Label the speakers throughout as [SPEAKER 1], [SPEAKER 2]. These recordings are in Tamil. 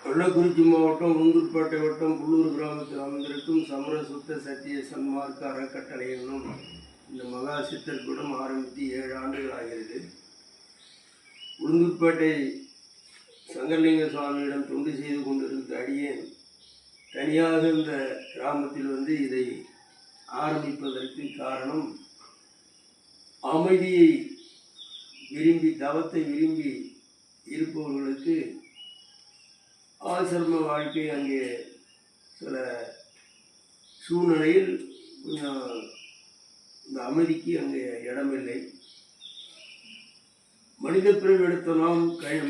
[SPEAKER 1] கள்ளக்குறிச்சி மாவட்டம் உளுந்தூர்பேட்டை வட்டம் புல்லூர் கிராமத்தில் அமைந்திருக்கும் சமர சுத்த சத்திய சன்மார்க்க அறக்கட்டளை என்னும் இந்த மகா சித்தர் கூடம் ஆரம்பித்து 7 ஆண்டுகள் ஆகிறது. உளுந்தூர்பேட்டை சங்கரலிங்க சுவாமியிடம் தொண்டு செய்து கொண்டிருந்த அடியேன் தனியாக இந்த கிராமத்தில் இதை ஆரம்பிப்பதற்கு காரணம், அமைதியை விரும்பி தவத்தை விரும்பி இருப்பவர்களுக்கு ஆசிரம வாழ்க்கை அங்கே சில சூழ்நிலையில் கொஞ்சம் இந்த அமைதிக்கு அங்கே இடமில்லை. மனித பிறவி எடுத்த நாம்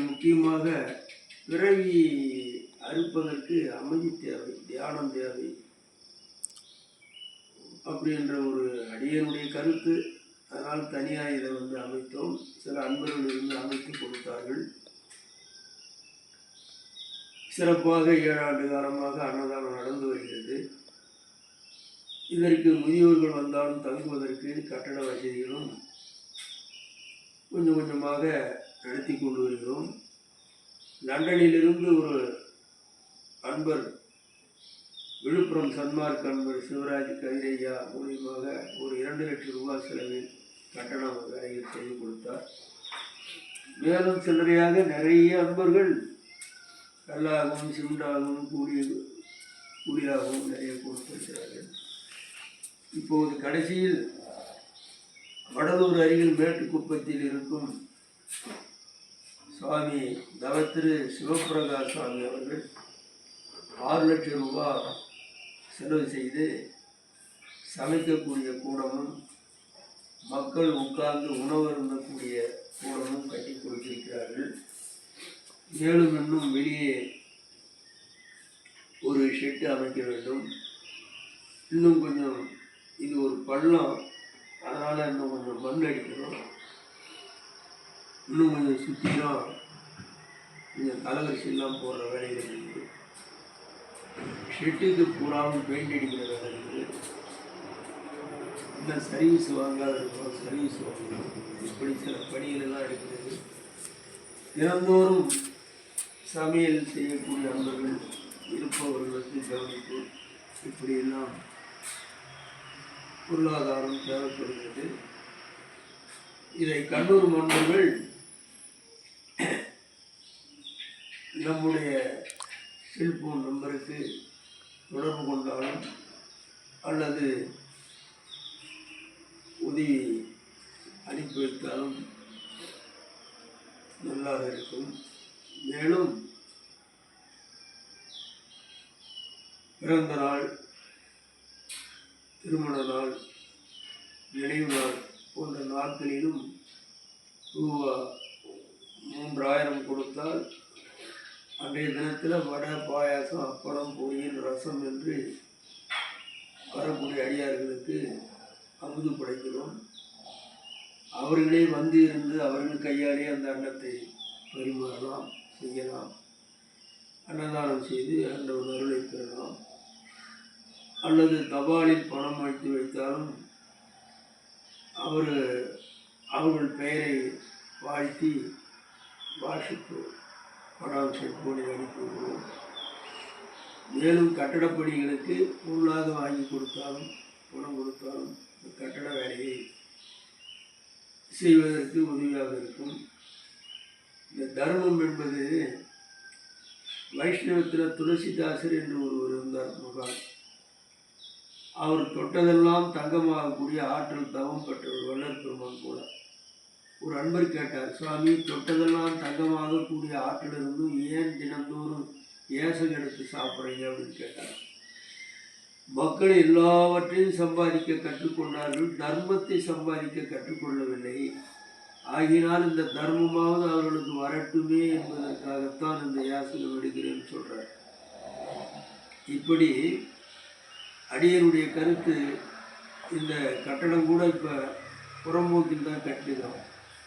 [SPEAKER 1] முக்கியமாக பிறவி அறுப்பதற்கு அமைதி தேவை, தியானம் தேவை அப்படின்ற ஒரு அடியனுடைய கருத்து. அதனால் தனியாக இதை அமைத்தோம். சில அன்பர்கள் இருந்து அமைத்து கொடுத்தார்கள். சிறப்பாக 7 ஆண்டு காலமாக அன்னதானம் நடந்து வருகிறது. இதற்கு முதியோர்கள் வந்தாலும் தங்குவதற்கு கட்டட வசதிகளும் கொஞ்சம் கொஞ்சமாக நடத்தி கொண்டு வருகிறோம். லண்டனிலிருந்து ஒரு அன்பர், விழுப்புரம் சன்மார்க்க அன்பர் சிவராஜ் கதிரையா மூலியமாக ஒரு 2 லட்சம் ரூபாய் செலவில் கட்டண வேலைகள் செய்து கொடுத்தார். மேலும் சில்லறையாக நிறைய அன்பர்கள் கல்லாகவும் சிமெண்டாகவும் கூலியாகவும் நிறைய கொடுத்திருக்கிறார்கள். இப்போது கடைசியில் வடலூர் அருகில் மேட்டுக்குப்பத்தில் இருக்கும் சுவாமி தவத்திரு சிவபிரகாஷ் சுவாமி அவர்கள் 6 லட்சம் ரூபாய் செலவு செய்து சமைக்கக்கூடிய கூடமும் மக்கள் உட்கார்ந்து உணவு இருந்தக்கூடிய கூடமும் கட்டி கொடுத்திருக்கிறார்கள். மேலும் இன்னும் வெளியே ஒரு ஷெட்டு அமைக்க வேண்டும். இன்னும் கொஞ்சம் இது ஒரு பள்ளம், அதனால் இன்னும் கொஞ்சம் மண் அடிக்கணும். இன்னும் கொஞ்சம் சுற்றிலும் கொஞ்சம் கலவரிசெல்லாம் போடுற வேலைகள் இருக்குது. ஷெட்டுக்கு பூராவும் பெயிண்ட் அடிக்கிற வேலை இருக்குது. இன்னும் சர்வீஸ் வாங்காத இருக்கோம், சர்வீஸ் வாங்கணும். இப்படி சில பணிகளெல்லாம் இருக்கிறது. தினந்தோறும் சமையல் செய்யக்கூடிய அன்பர்கள் இருப்பவர்களுக்கு கவனிப்பு, இப்படியெல்லாம் பொருளாதாரம் தேவைப்படுகிறது. இதை கண்ணூர் அன்பர்கள் நம்முடைய செல்போன் நம்பருக்கு தொடர்பு கொண்டாலும் அல்லது உதவி அனுப்பி வைத்தாலும் நல்லாக இருக்கும். மேலும் பிறந்த நாள், திருமண நாள், நினைவு நாள் போன்ற நாட்களிலும் ரூபாய் 3000 கொடுத்தால் அன்றைய தினத்தில் வடை, பாயாசம், அப்பளம், பொரியல், ரசம் என்று வரக்கூடிய அடியார்களுக்கு அமுது படைக்கிறோம். அவர்களே வந்து இருந்து அவர்கள் கையாலே அந்த அன்னத்தை பரிமாறலாம், செய்யலாம். அன்னதானம் செய்து அந்த அருளை பெறலாம். அல்லது தபாலில் பணம் வைத்து வைத்தாலும் அவர்கள் பெயரை வாழ்த்தி வாசிப்பு பணம் செல்போனில் அனுப்பிவிடுவோம். மேலும் கட்டடப்பணிகளுக்கு பொருளாக வாங்கி கொடுத்தாலும் பணம் கொடுத்தாலும் கட்டட வேலையை செய்வதற்கு உதவியாக இருக்கும். இந்த தர்மம் என்பது வைஷ்ணவத்தில் துளசிதாசர் என்று ஒருவர் இருந்தார், மகான். அவர் தொட்டதெல்லாம் தங்கமாகக்கூடிய ஆற்றல் தவம் பெற்றவர், வள்ளல் பெருமான் கூட. ஒரு அன்பர் கேட்டார், சுவாமி, தொட்டதெல்லாம் தங்கமாகக்கூடிய ஆற்றல் இருந்தும் ஏன் தினந்தோறும் ஏசம் எடுத்து சாப்பிட்றீங்க அப்படின்னு கேட்டார். மக்கள் எல்லாவற்றையும் சம்பாதிக்க கற்றுக்கொண்டார்கள், தர்மத்தை சம்பாதிக்க கற்றுக்கொள்ளவில்லை. ஆகினால் இந்த தர்மமாவது அவர்களுக்கு வரட்டுமே என்பதற்காகத்தான் இந்த யாசகம் எடுக்கிறேன்னு சொல்கிறார். இப்படி அடியனுடைய கருத்து, இந்த கட்டடம் கூட இப்போ புறம்போக்கில் தான் கட்டிக்கிறோம்,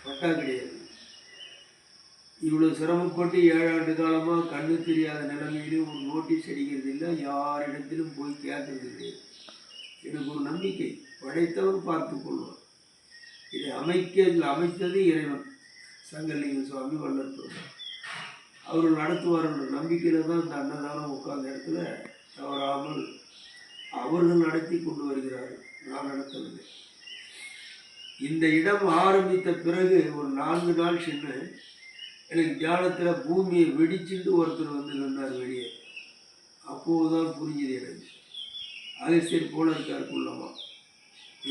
[SPEAKER 1] பட்டா கிடையாது. இவ்வளோ சிரமப்பட்டு 7 ஆண்டு காலமாக கண்ணு தெரியாத நிலைமையிலும் ஒரு நோட்டீஸ் அடிக்கிறது இல்லை, யாரிடத்திலும் போய் கேட்கறது கிடையாது. எனக்கு ஒரு நம்பிக்கை, படைத்தவன் பார்த்து கொள்வான். இதை அமைத்தது இறைவன், சங்கரலிங்க சுவாமி, வள்ளல் பெருமான். அவர்கள் நடத்துவார்கள் நம்பிக்கையில் தான் இந்த அன்னதானம் உட்கார்ந்த இடத்துல தவறாமல் அவர்கள் நடத்தி கொண்டு வருகிறார்கள். நான் நடத்தவில்லை. இந்த இடம் ஆரம்பித்த பிறகு ஒரு 4 நாள் சென்று எனக்கு தியானத்தில் பூமியை வெடிச்சுட்டு ஒருத்தர் வந்து நின்றார் வெளியே. அப்போதுதான் புரிஞ்சுது எனக்கு, அகஸ்தியர் போல இருக்கார் குள்ளமா.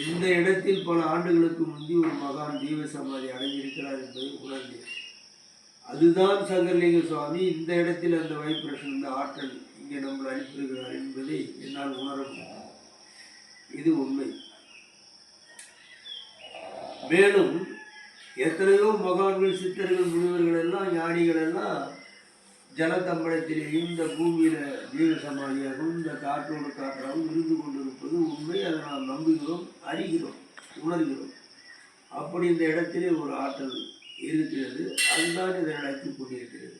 [SPEAKER 1] இந்த இடத்தில் பல ஆண்டுகளுக்கு முந்தி ஒரு மகான் ஜீவ சமாதி அடைஞ்சிருக்கிறார் என்பதை உணர்ந்தேன். அதுதான் சங்கரலிங்க சுவாமி இந்த இடத்தில் அந்த வைப்ரேஷன், இந்த ஆற்றல் இங்கே நம்மளை அனுப்பியிருக்கிறார் என்பதை என்னால் உணர முடியும். இது உண்மை. மேலும் எத்தனையோ மகான்கள், சித்தர்கள், முனிவர்கள் எல்லாம், ஞானிகள் எல்லாம் ஜலத்தம்பளத்திலேயும் இந்த பூமியில ஜீவ சமாதியாகவும் இந்த காற்றோடு காற்றாகவும் இருந்து கொண்டிருப்பது உண்மை. அதை நாம் நம்புகிறோம், அறிகிறோம், உணர்கிறோம். அப்படி இந்த இடத்திலே ஒரு ஆற்றல் இருக்கிறது. அதுதான் இதை நடத்தி கொண்டிருக்கிறது.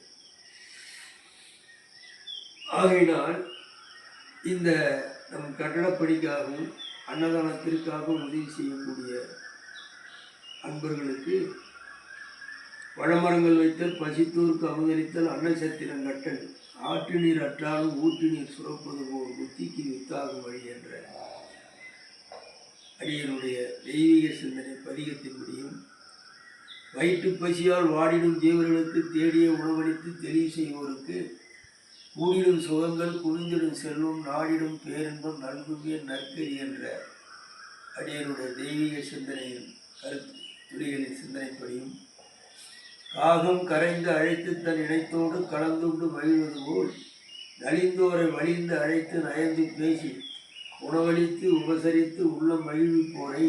[SPEAKER 1] ஆகையினால் இந்த நம் கட்டடப்பணிக்காகவும் அன்னதானத்திற்காகவும் உதவி செய்யக்கூடிய அன்பர்களுக்கு பழமரங்கள் வைத்தல், பசித்தோருக்கு அமுதளித்தல், அன்னசத்திரம் கட்டல், ஆற்று நீர் அற்றாலும் ஊற்று நீர் சுரப்பது போல் புத்திக்கு வித்தாகும் வழி என்ற அடியனுடைய தெய்வீக சிந்தனை பதிகத்தின்படியும், வயிற்று பசியால் வாடிடும் ஜீவர்களுக்கு தேடிய உணவளித்து தெளிவு செய்வோருக்கு கூடிடும் சுகங்கள், குவிந்திடும் செல்வம், நாடிடும் பேரின்பம் நல்குமே நற்கரி என்ற அடியனுடைய தெய்வீக சிந்தனையின் கருத்து துளிகளின் சிந்தனைப்படியும், காகம் கரைந்து அழைத்து தன் இணைத்தோடு கலந்துண்டு மகிழ்வது போல் நலிந்தோரை வலிந்து அழைத்து நயந்து பேசி உணவளித்து உபசரித்து உள்ள மகிழ்விப்போரை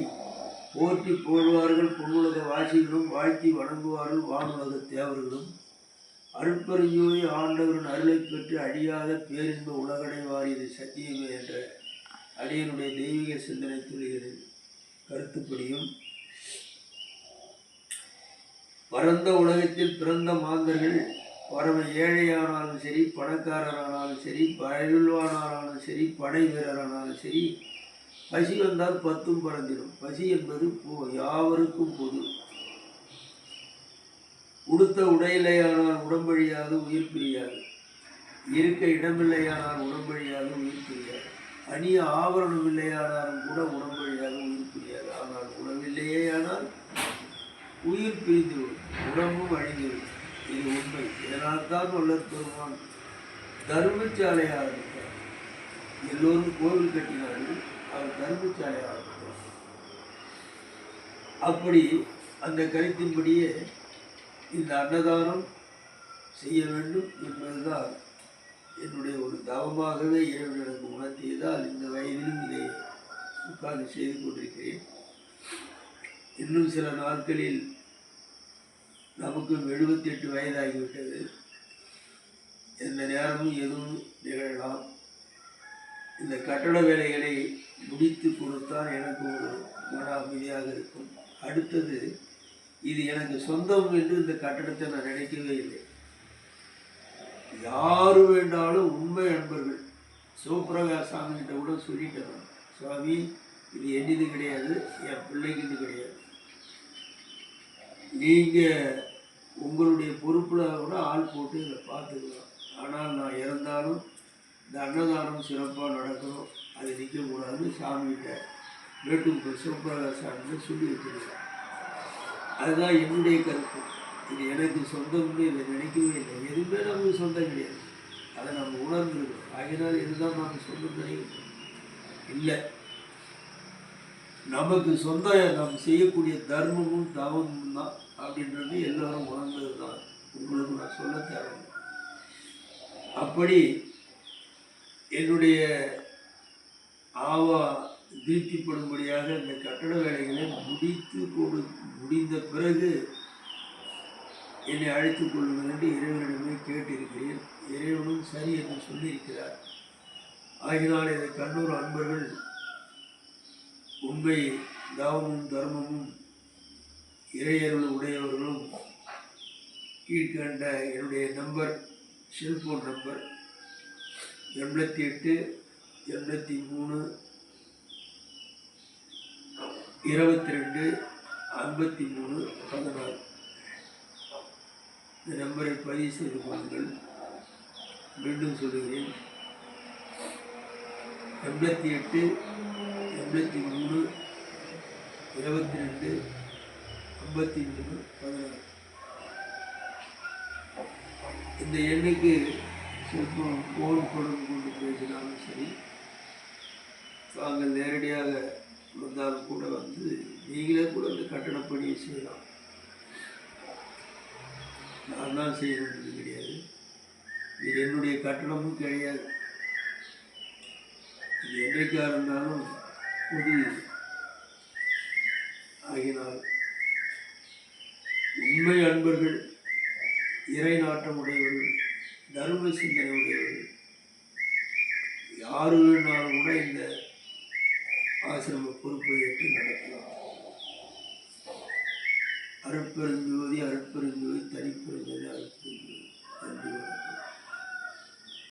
[SPEAKER 1] போற்றி போடுவார்கள் பொன்னுலக வாசிகளும், வாழ்த்தி வணங்குவார்கள் வானுலக தேவர்களும். அருட்பெருஞ்சோதி ஆண்டவரின் அருளை பெற்று அழியாத பேரின்ப உலகடைவார் இது சத்தியமே என்ற அடியனுடைய தெய்வீக சிந்தனை துளிகளின் கருத்துப்படியும், பரந்த உலகத்தில் பிறந்த மாந்தர்கள் பரம ஏழையானாலும் சரி, பணக்காரரானாலும் சரி, பயில்வானாலும் சரி, படை வீரரானாலும் சரி, பசி வந்தால் 10ம் பறந்திடும். பசி என்பது யாவருக்கும் பொது. உடுத்த உடையில்லையானால் உடம்பழியாது, உயிர் பிரியாது. இருக்க இடமில்லையானால் உடம்பழியாது, உயிர் பிரியாது. அணிய ஆபரணம் இல்லையானாலும் கூட உடம்பழியாது, உயிர் பிரியாது. ஆனால் உணவில்லையேயானால் உயிர் பிரிந்துவிடும், உடம்பும் அழிந்துவிடும். இது உண்மை. இதனால் தான் வள்ளற் பெருமான் தர்மசாலை ஆரம்பித்தார். எல்லோரும் கோவில் கட்டினார்கள், அவர் தர்மசாலை ஆரம்பித்தார். அப்படி அந்த கருத்தின்படியே இந்த அன்னதானம் செய்ய வேண்டும் என்பதுதான் என்னுடைய ஒரு தவமாகவே இறைவன் எனக்கு உணர்த்தியதால் இந்த வயதிலும் இதை உட்கார்ந்து செய்து கொண்டிருக்கிறேன். இன்னும் சில நாட்களில் நமக்கு 78 வயதாகிவிட்டது. எந்த நேரமும் எதுவும் நிகழலாம். இந்த கட்டட வேலைகளை முடித்து கொடுத்தால் எனக்கு ஒரு மன அமைதியாக இருக்கும். அடுத்தது, இது எனக்கு சொந்தம் என்று இந்த கட்டடத்தை நான் நினைக்கவே இல்லை. யாரு வேண்டாலும் உண்மை அன்பர்கள், சிவபிரகாஷ் சாமிகிட்ட கூட சொல்லிட்டேன், சுவாமி இது என்னது கிடையாது, என் பிள்ளைக்கு கிடையாது, நீங்கள் உங்களுடைய பொறுப்பில் கூட ஆள் போட்டு இதை பார்த்துக்கலாம். ஆனால் நான் இறந்தாலும் இந்த அன்னதானம் சிறப்பாக நடக்கணும், அது நிற்கக்கூடாதுன்னு சாமிகிட்ட வேட்டுக்கு சிவபிரகாஷ் சாமிகிட்ட சொல்லி வச்சுருக்கேன். அதுதான் என்னுடைய கருத்து. இது எனக்கு சொந்தம்னு இதை நினைக்கவே இல்லை. எதுவுமே நமக்கு சொந்தம் கிடையாது, அதை நம்ம உணர்ந்துருக்கோம். ஆகினால் இதுதான் நமக்கு சொந்தம் நினைக்கிறோம் இல்லை. நமக்கு சொந்தம் நம்ம செய்யக்கூடிய தர்மமும் தவமும் தான் அப்படின்றது எல்லோரும் உணர்ந்தது தான். உங்களுக்கு நான் சொல்ல தேவையில்லை. அப்படி என்னுடைய ஆவா திருப்திப்படும்படியாக இந்த கட்டட வேலைகளை முடிந்த பிறகு என்னை அழைத்துக் கொள்ளுங்கள் என்று இறைவனிடமே கேட்டிருக்கிறேன். இறைவனும் சரி என்று சொல்லியிருக்கிறார். ஆகினால் இதை கண்ணூர் அன்பர்கள் உண்மை தவமும் தர்மமும் இறையருள் உடையவர்களும் கீழ்கண்ட என்னுடைய நம்பர், செல்போன் நம்பர் 88 83 22 53 16. இந்த நம்பரை பதிவு செய்து கொள்ளுங்கள். மீண்டும் சொல்லுகிறேன், 88 83 22 53 16. இந்த எண்ணுக்கு செல்போன் ஃபோன் தொடர்பு கொண்டு பேசினாலும் சரி, தாங்கள் நேரடியாக வந்தாலும் கூட வந்து நீங்களே கூட இந்த கட்டணப் பணியை செய்யலாம். நான் தான் செய்ய வேண்டியது கிடையாது. இது என்னுடைய கட்டணமும் கிடையாது. இது என்றைக்காக இருந்தாலும் பொது ஆகினால் உண்மை அன்பர்கள், இறை நாட்டம் உடையவர்கள், தர்ம சிந்தனை உடையவர்கள் யாரு வேணாலும் கூட இந்த ஆசிரம பொறுப்பை ஏற்று நடத்தலாம். அருட்பெருஞ்சோதி அருட்பெருஞ்சோதி